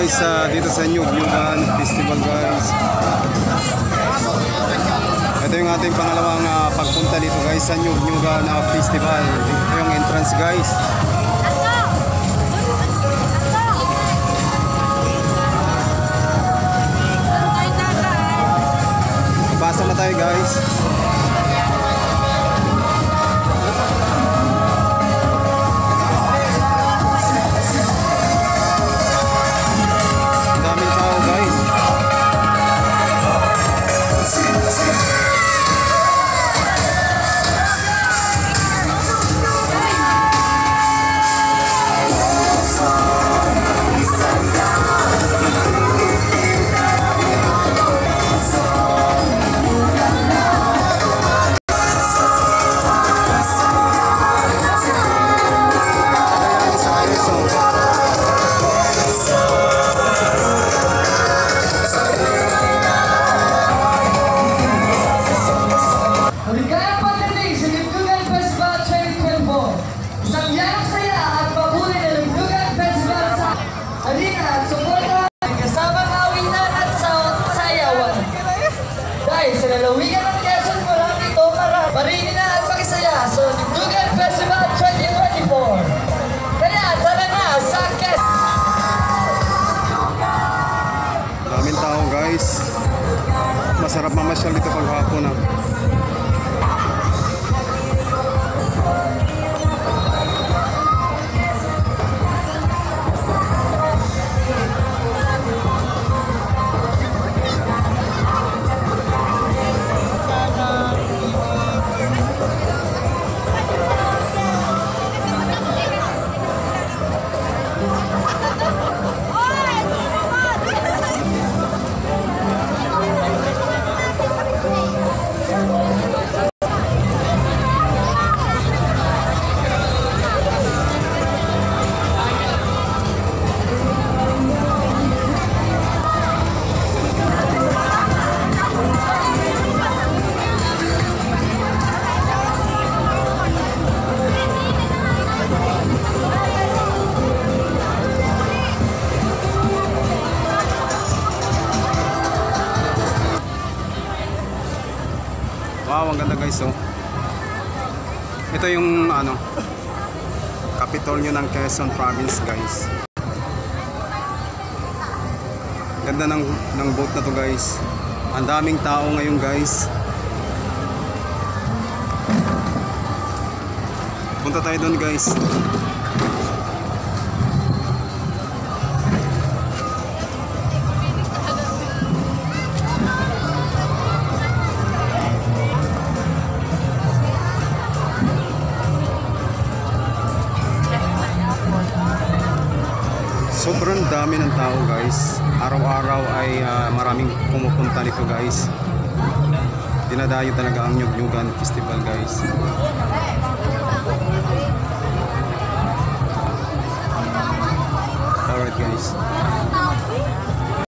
guys dito sa Nyug-Nyugan Festival guys. Ito yung ating pangalawang pagpunta dito guys sa Nyug-Nyugan Festival. Ito yung entrance guys. Basa na tayo guys. Lalawigan ng Quezon mo lang dito para marinin na at makisaya sa Nyug-Nyugan Festival 2024. Kaya tara na sa Quezon! Daming tao guys. Masarap mamasyal dito paghapon na. Wow, ang ganda guys oh. Ito yung Kapitolyo ng Quezon Province guys. Ganda ng boat na to guys. Ang daming tao ngayon guys. Punta tayo doon guys. Sobrang dami ng tao guys. Araw-araw ay maraming pumupunta dito guys. Dinadayo talaga ang Nyug-Nyugan Festival guys. Alright guys.